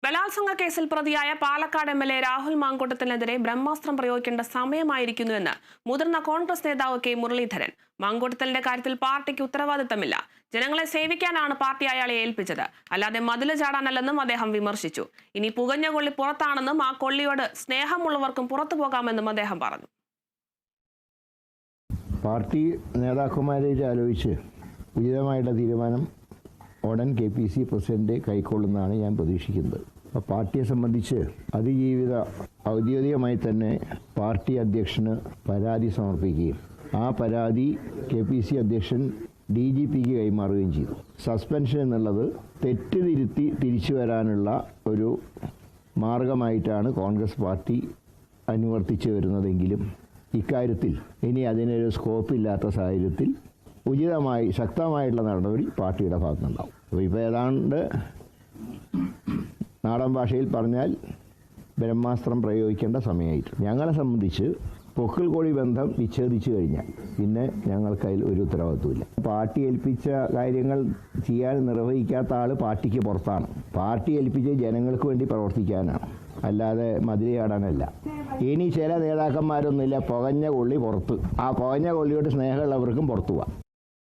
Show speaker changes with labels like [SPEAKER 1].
[SPEAKER 1] ബലാത്സംഗ കേസിൽ പ്രതിയായ പാലക്കാട് എംഎൽഎ രാഹുൽ മാങ്കൂട്ടത്തിനെതിരെ ബ്രഹ്മാസ്ത്രം പ്രയോഗിക്കേണ്ട സമയമായിരിക്കുന്നുവെന്ന് മുതിർന്ന കോൺഗ്രസ് നേതാവ് കെ മുരളീധരൻ. മാങ്കൂട്ടത്തലിന്റെ കാര്യത്തിൽ പാർട്ടിക്ക് ഉത്തരവാദിത്തമില്ല. ജനങ്ങളെ സേവിക്കാനാണ് പാർട്ടി അയാളെ ഏൽപ്പിച്ചത്, അല്ലാതെ മതില് ചാടാനല്ലെന്നും അദ്ദേഹം വിമർശിച്ചു. ഇനി പുകഞ്ഞ കൊള്ളി പുറത്താണെന്നും ആ കൊള്ളിയോട് സ്നേഹമുള്ളവർക്കും പുറത്തു പോകാമെന്നും അദ്ദേഹം പറഞ്ഞു.
[SPEAKER 2] പാർട്ടി നേതാക്കന്മാരായിട്ട് ആലോചിച്ച് ഉചിതമായിട്ടുള്ള തീരുമാനം ഉടൻ KPC പ്രസിഡന്റ് കൈക്കൊള്ളുന്നതാണ് ഞാൻ പ്രതീക്ഷിക്കുന്നത്. അപ്പോൾ പാർട്ടിയെ സംബന്ധിച്ച് ഔദ്യോഗികമായി തന്നെ പാർട്ടി അധ്യക്ഷന് പരാതി സമർപ്പിക്കുകയും ആ പരാതി KPC അധ്യക്ഷൻ DGPക്ക് കൈമാറുകയും ചെയ്തു. സസ്പെൻഷൻ എന്നുള്ളത് തെറ്റ് തിരുത്തി തിരിച്ചു വരാനുള്ള ഒരു മാർഗമായിട്ടാണ് കോൺഗ്രസ് പാർട്ടി അനുവർത്തിച്ചു വരുന്നതെങ്കിലും ഇക്കാര്യത്തിൽ ഇനി അതിനൊരു സ്കോപ്പില്ലാത്ത സാഹചര്യത്തിൽ ഉചിതമായി ശക്തമായിട്ടുള്ള നടപടി പാർട്ടിയുടെ ഭാഗത്തുനിന്നുണ്ടാവും. അപ്പോൾ ഇപ്പോൾ ഏതാണ്ട് നാടൻ ഭാഷയിൽ പറഞ്ഞാൽ ബ്രഹ്മാസ്ത്രം പ്രയോഗിക്കേണ്ട സമയമായിട്ട്. ഞങ്ങളെ സംബന്ധിച്ച് പൊക്കിൾ കോഴി ബന്ധം വിച്ഛേദിച്ചു കഴിഞ്ഞാൽ പിന്നെ ഞങ്ങൾക്കതിൽ ഒരു ഉത്തരവാദിത്വമില്ല. പാർട്ടി ഏൽപ്പിച്ച കാര്യങ്ങൾ ചെയ്യാൻ നിർവഹിക്കാത്ത ആൾ പാർട്ടിക്ക് പുറത്താണ്. പാർട്ടി ഏൽപ്പിച്ച് ജനങ്ങൾക്ക് വേണ്ടി പ്രവർത്തിക്കാനാണ്, അല്ലാതെ മതിലയാടാനല്ല. ഇനി ചില നേതാക്കന്മാരൊന്നുമില്ല, പുകഞ്ഞ കൊള്ളി പുറത്ത്. ആ പുകഞ്ഞ കൊള്ളിയോട് സ്നേഹമുള്ളവർക്കും പുറത്തു പോവാം.